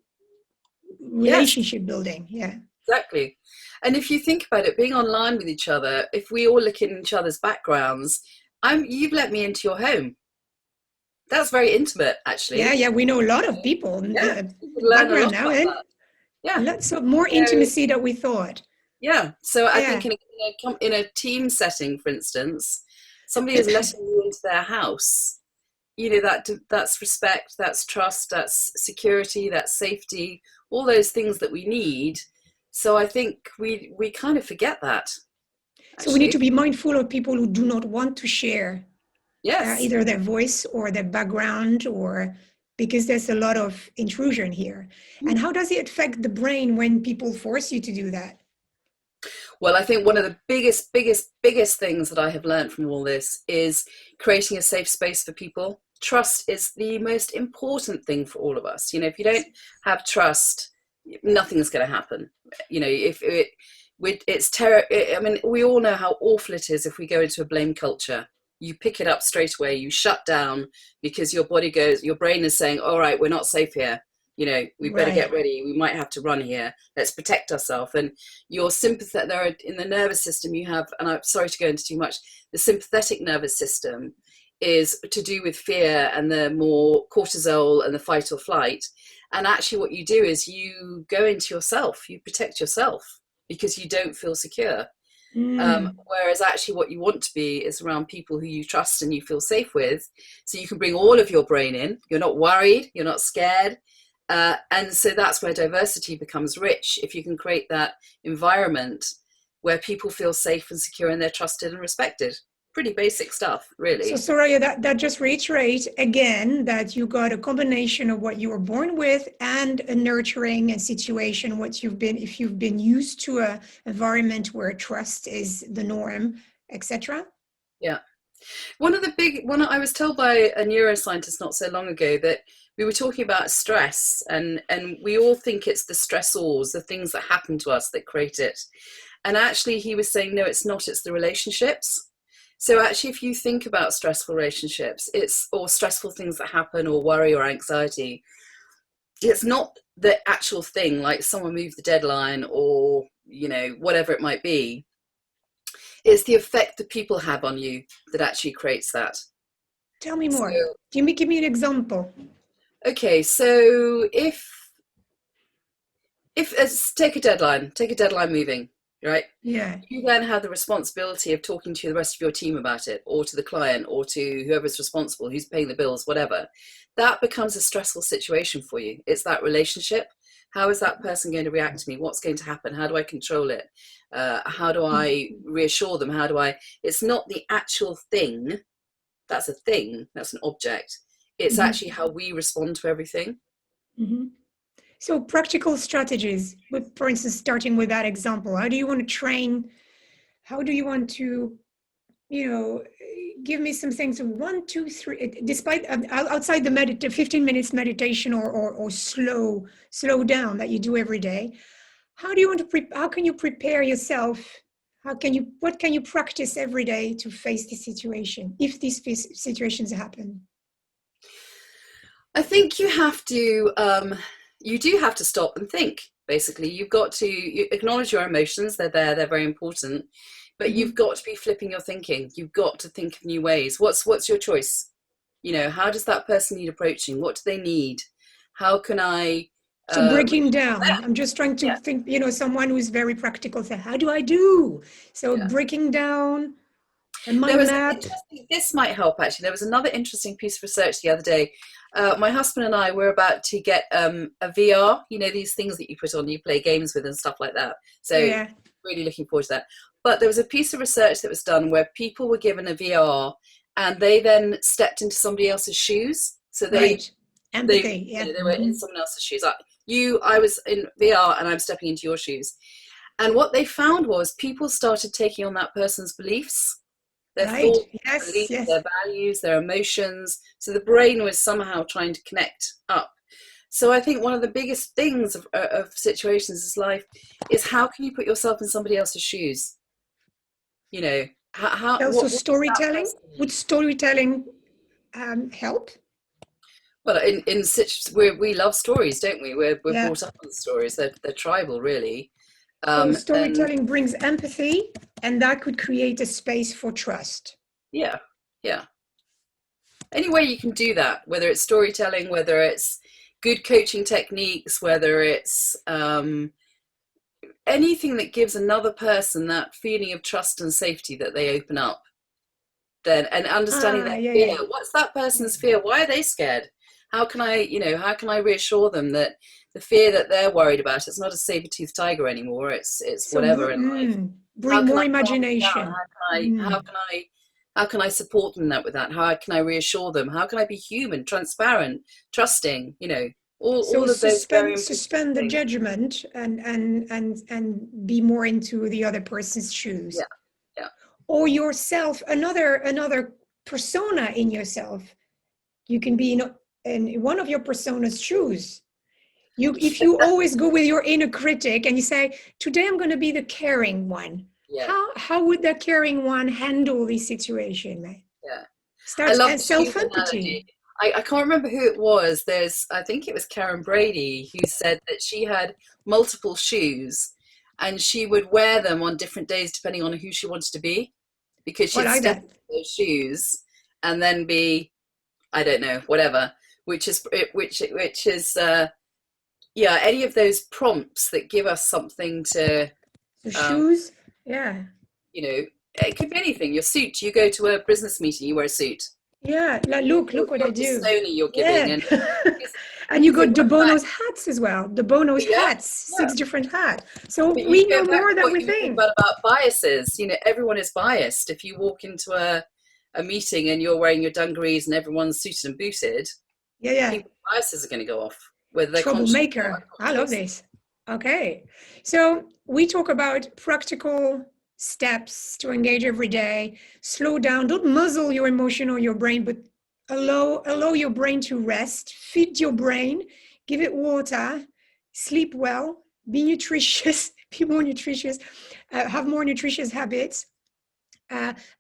relationship building. Yeah. Exactly. And if you think about it, being online with each other, if we all look in each other's backgrounds, you've let me into your home. That's very intimate, actually. Yeah, we know a lot of people. Background now, lots of more intimacy than we thought. Yeah. So I think in a team setting, for instance, somebody is letting you into their house. That's respect, that's trust, that's security, that's safety, all those things that we need. So I think we kind of forget that. Actually. So we need to be mindful of people who do not want to share either their voice or their background, or because there's a lot of intrusion here. And how does it affect the brain when people force you to do that? Well, I think one of the biggest things that I have learned from all this is creating a safe space for people. Trust is the most important thing for all of us. If you don't have trust, nothing's going to happen. It's terror. I mean, we all know how awful it is if we go into a blame culture. You pick it up straight away. You shut down because your brain is saying, all right, we're not safe here. We better get ready. We might have to run here. Let's protect ourselves. And your sympathetic, in the nervous system you have, and I'm sorry to go into too much, the sympathetic nervous system is to do with fear and the more cortisol and the fight or flight. And actually what you do is you go into yourself, you protect yourself because you don't feel secure. Whereas actually what you want to be is around people who you trust and you feel safe with. So you can bring all of your brain in. You're not worried. You're not scared. And so that's where diversity becomes rich. If you can create that environment where people feel safe and secure and they're trusted and respected. Pretty basic stuff, really. So Soraya, that just reiterates again that you got a combination of what you were born with and a nurturing and situation, if you've been used to an environment where trust is the norm, etc. Yeah. I was told by a neuroscientist not so long ago that we were talking about stress and we all think it's the stressors, the things that happen to us that create it. And actually he was saying, no, it's not, it's the relationships. So actually, if you think about stressful relationships, or stressful things that happen, or worry or anxiety, it's not the actual thing, like someone moved the deadline or, whatever it might be. It's the effect that people have on you that actually creates that. Tell me more. Give me an example. Okay, so if take a deadline moving, right? Yeah. You then have the responsibility of talking to the rest of your team about it, or to the client, or to whoever's responsible, who's paying the bills, whatever. That becomes a stressful situation for you. It's that relationship. How is that person going to react to me? What's going to happen? How do I control it? How do I reassure them? It's not the actual thing. That's a thing. That's an object. It's actually how we respond to everything. Mm-hmm. So practical strategies, with, for instance, starting with that example, how do you want to train? How do you want to, give me some things, 1, 2, 3, despite outside the 15 minutes meditation or slow down that you do every day. How do you want to, how can you prepare yourself? What can you practice every day to face the situation, if these situations happen? I think you do have to stop and think. Basically, you've got to acknowledge your emotions. They're there. They're very important. But you've got to be flipping your thinking. You've got to think of new ways. What's your choice? How does that person need approaching? What do they need? How can I... So breaking down, I'm just trying to think, someone who's very practical, say, how do I do? So breaking down a mind map. This might help, actually. There was another interesting piece of research the other day. My husband and I were about to get a VR, these things that you put on, you play games with and stuff like that. So really looking forward to that. But there was a piece of research that was done where people were given a VR and they then stepped into somebody else's shoes. So empathy, they were in someone else's shoes. I was in VR and I'm stepping into your shoes. And what they found was people started taking on that person's beliefs, their thoughts, their values, their emotions. So the brain was somehow trying to connect up. So I think one of the biggest things of situations in life is how can you put yourself in somebody else's shoes? Also storytelling. Would storytelling help? Well, we love stories, don't we? We're brought up with stories. They're tribal, really. So storytelling brings empathy, and that could create a space for trust. Yeah. Any way you can do that, whether it's storytelling, whether it's good coaching techniques, whether it's anything that gives another person that feeling of trust and safety that they open up, then, and understanding that fear. What's that person's fear? Why are they scared? How can I reassure them that the fear that they're worried about, it's not a saber-toothed tiger anymore, it's whatever in life. Bring more imagination. How can I support them with that? How can I reassure them? How can I be human, transparent, trusting, all of those suspend the judgment and be more into the other person's shoes. Yeah. Or yourself, another persona in yourself. You can be in one of your persona's shoes. If you always go with your inner critic and you say, today I'm going to be the caring one. How would that caring one handle this situation? Start self-empathy. I can't remember who it was. I think it was Karen Brady who said that she had multiple shoes and she would wear them on different days depending on who she wanted to be, because she'd step into those shoes and then be, I don't know, whatever, which is any of those prompts that give us something to shoes. It could be anything. Your suit, you go to a business meeting, you wear a suit. Like look what I do. You're giving and you got De Bono's hats as well. De Bono's hats, 6 different hats. So we know more than we think. About biases, everyone is biased. If you walk into a meeting and you're wearing your dungarees and everyone's suited and booted, people's biases are going to go off. Whether they're troublemaker. I love this. Okay, so we talk about practical steps to engage every day. Slow down. Don't muzzle your emotion or your brain, but allow your brain to rest. Feed your brain. Give it water. Sleep well. Be nutritious. Be more nutritious. Have more nutritious habits.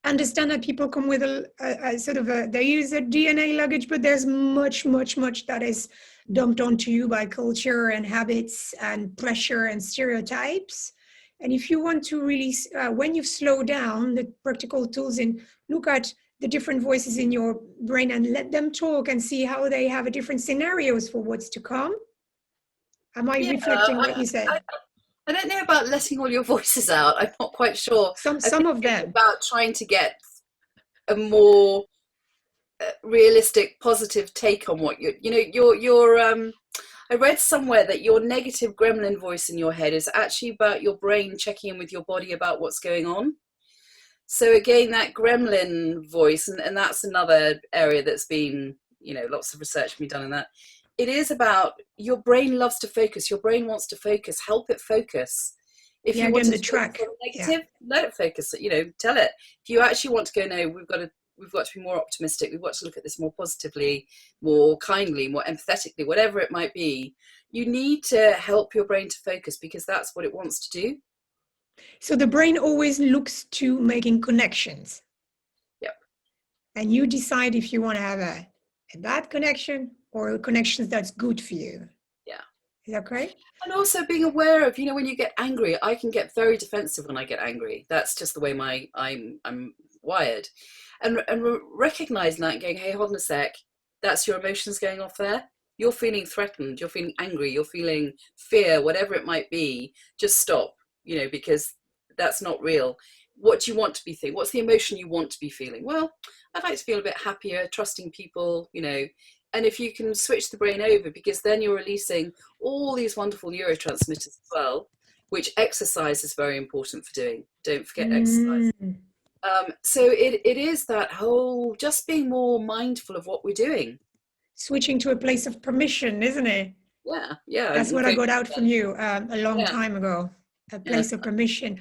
Understand that people come with a sort of they use a DNA luggage, but there's much that is dumped onto you by culture and habits and pressure and stereotypes. And if you want to really, when you slow down, the practical tools look at the different voices in your brain and let them talk and see how they have different scenarios for what's to come. Am I reflecting what you said? I don't know about letting all your voices out. I'm not quite sure. Some of them. It's about trying to get a more realistic, positive take on what I read somewhere that your negative gremlin voice in your head is actually about your brain checking in with your body about what's going on. So again, that gremlin voice, and that's another area that's been, lots of research been done in that. It is about your brain loves to focus. Your brain wants to focus. Help it focus. If you want to track negative, let it focus. Tell it. If you actually want to go, no, we've got to be more optimistic. We've got to look at this more positively, more kindly, more empathetically, whatever it might be. You need to help your brain to focus because that's what it wants to do. So the brain always looks to making connections. Yep. And you decide if you want to have a bad connection or a connection that's good for you. Yeah. Is that correct? And also being aware of, when you get angry, I can get very defensive when I get angry. That's just the way I'm wired. And recognizing that and going, hey, hold on a sec, that's your emotions going off there. You're feeling threatened, you're feeling angry, you're feeling fear, whatever it might be, just stop, because that's not real. What do you want to be thinking? What's the emotion you want to be feeling? Well, I'd like to feel a bit happier, trusting people, and if you can switch the brain over, because then you're releasing all these wonderful neurotransmitters as well, which exercise is very important for doing. Don't forget exercise. So it is that whole just being more mindful of what we're doing. Switching to a place of permission, isn't it? Yeah. That's what I got out from you a long time ago. A place of permission.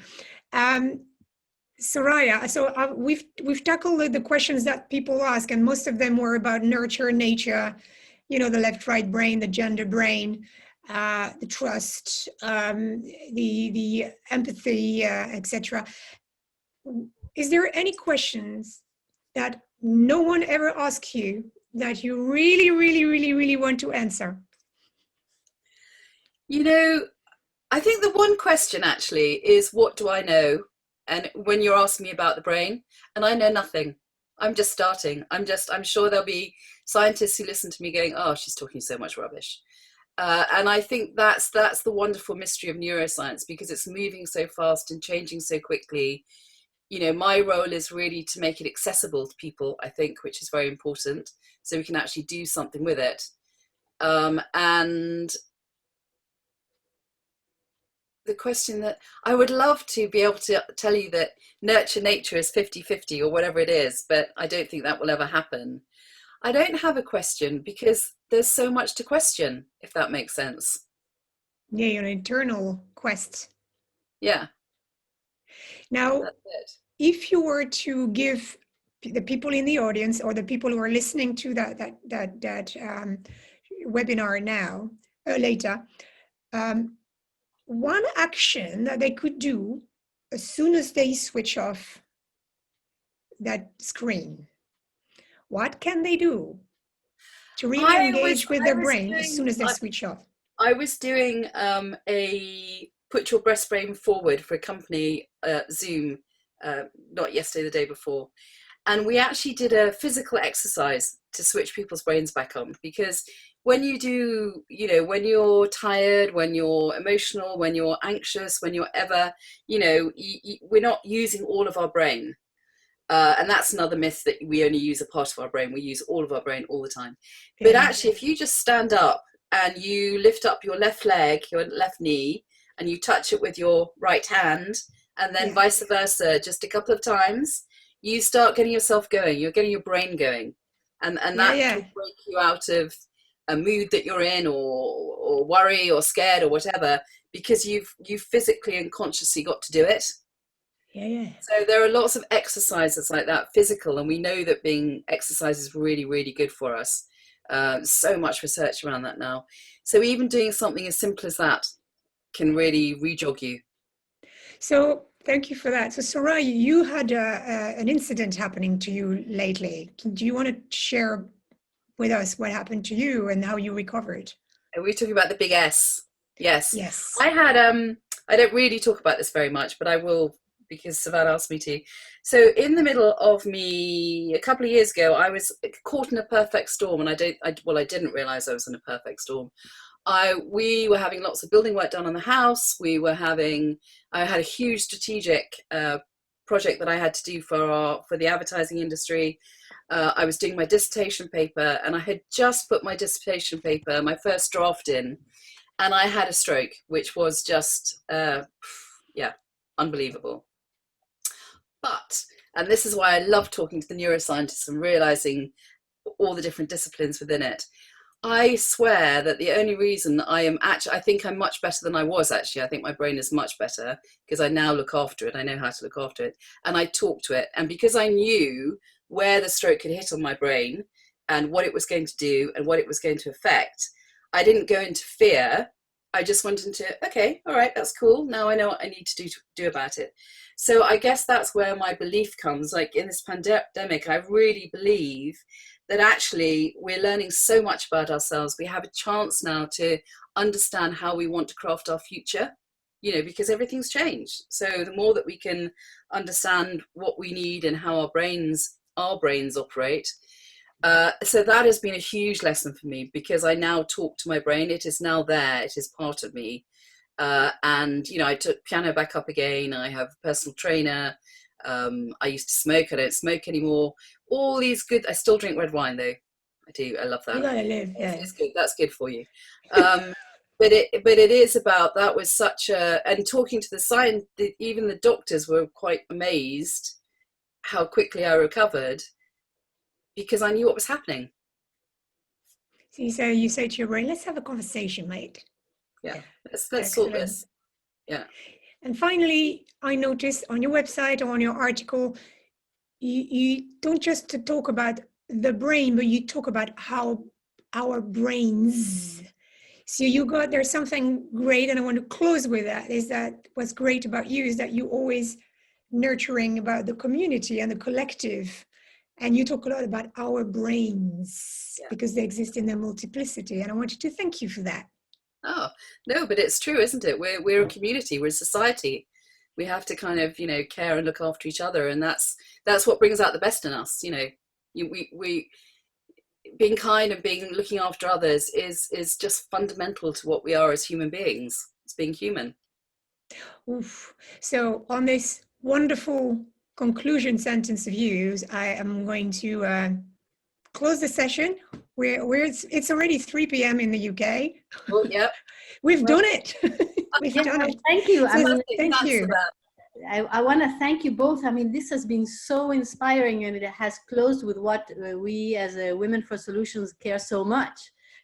Soraya, so we've tackled the questions that people ask, and most of them were about nurture, nature, the left-right brain, the gender brain, the trust, the empathy, etc. Is there any questions that no one ever asks you that you really, really, really, really want to answer? I think the one question actually is, what do I know? And when you're asking me about the brain, and I know nothing, I'm just starting. I'm sure there'll be scientists who listen to me going, oh, she's talking so much rubbish. And I think that's the wonderful mystery of neuroscience, because it's moving so fast and changing so quickly. My role is really to make it accessible to people, I think, which is very important, so we can actually do something with it. And the question that I would love to be able to tell you that nurture nature is 50-50 or whatever it is, but I don't think that will ever happen. I don't have a question because there's so much to question, if that makes sense. Yeah, your internal quest. Yeah. Now, if you were to give the people in the audience or the people who are listening to that webinar now, later, one action that they could do as soon as they switch off that screen, what can they do to really engage with their brain as soon as they switch off? I was doing a put your breast brain forward for a company Zoom, not yesterday, the day before. And we actually did a physical exercise to switch people's brains back on, because when you do, when you're tired, when you're emotional, when you're anxious, when you're ever, we're not using all of our brain. And that's another myth, that we only use a part of our brain. We use all of our brain all the time. But actually, if you just stand up and you lift up your left leg, your left knee, and you touch it with your right hand, and then vice versa, just a couple of times, you start getting yourself going. You're getting your brain going. And that can break you out of a mood that you're in, or worry or scared or whatever, because you've physically and consciously got to do it. So there are lots of exercises like that, physical, and we know that being exercise is really, really good for us. So much research around that now. So even doing something as simple as that can really re-jog you. So thank you for that. So Soraya, you had an incident happening to you lately. Do you want to share with us what happened to you and how you recovered? Are we talking about the big S? Yes. Yes. I had, I don't really talk about this very much, but I will, because Servane asked me to. So in the middle of me, a couple of years ago, I was caught in a perfect storm, and I didn't realize I was in a perfect storm. we were having lots of building work done on the house. I had a huge strategic project that I had to do for the advertising industry. I was doing my dissertation paper, and I had just put my dissertation paper, my first draft in, and I had a stroke, which was just, unbelievable. But, and this is why I love talking to the neuroscientists and realizing all the different disciplines within it. I swear that the only reason I think I'm much better than I was actually. I think my brain is much better because I now look after it. I know how to look after it, and I talk to it. And because I knew where the stroke had hit on my brain and what it was going to do and what it was going to affect, I didn't go into fear. I just went into, okay, all right, that's cool. Now I know what I need to do about it. So I guess that's where my belief comes. Like in this pandemic, I really believe that actually we're learning so much about ourselves. We have a chance now to understand how we want to craft our future, because everything's changed. So the more that we can understand what we need and how our brains operate. So that has been a huge lesson for me, because I now talk to my brain. It is now there. It is part of me. And, I took piano back up again. I have a personal trainer. I used to smoke. I don't smoke anymore. All these good, I still drink red wine though. I do. I love that. You gotta live, yeah. It's good. That's good for you. But it is about, that was such a, and talking to the science, even the doctors were quite amazed how quickly I recovered, because I knew what was happening. So you say to your brain, let's have a conversation, mate. Yeah. Let's sort this. Yeah. And finally, I noticed on your website or on your article, you don't just talk about the brain, but you talk about how our brains. So there's something great, and I want to close with that, is that what's great about you is that you always nurturing about the community and the collective. And you talk a lot about our brains, because they exist in their multiplicity. And I wanted to thank you for that. Oh, no, but it's true, isn't it? We're a community, we're a society. We have to kind of, care and look after each other. And that's what brings out the best in us. We being kind and looking after others is just fundamental to what we are as human beings. It's being human. Oof. So on this wonderful conclusion sentence of yours, I am going to close the session. It's already 3 p.m. in the UK. Well, yeah. We've done it. We've done it. Thank you. Thank you. I want to thank you both. This has been so inspiring, and it has closed with what we as Women for Solutions care so much.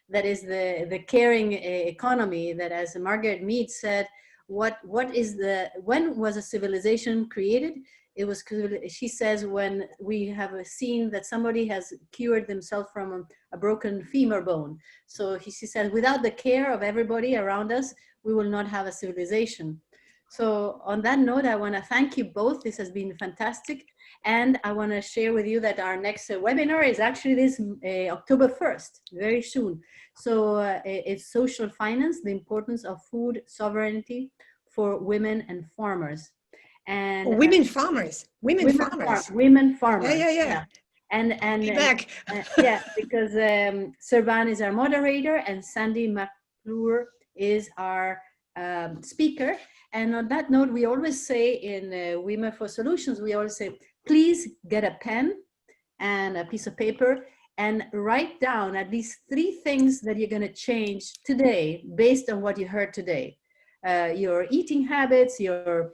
That is the caring economy, that, as Margaret Mead said, when was a civilization created? It was, she says, when we have seen that somebody has cured themselves from a broken femur bone. So she says, without the care of everybody around us, we will not have a civilization. So on that note, I want to thank you both. This has been fantastic. And I want to share with you that our next webinar is actually this October 1st, very soon. So it's social finance, the importance of food sovereignty for women and farmers. And women farmers. Yeah. And be back. Because Servane is our moderator and Sandy McClure is our speaker. And on that note, we always say in Women for Solutions, we always say, please get a pen and a piece of paper and write down at least 3 things that you're going to change today based on what you heard today. Your eating habits, your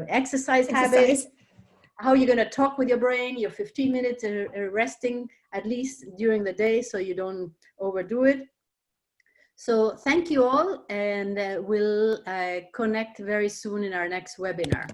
exercise habits, how you're going to talk with your brain, your 15 minutes resting at least during the day so you don't overdo it. So thank you all, and we'll connect very soon in our next webinar.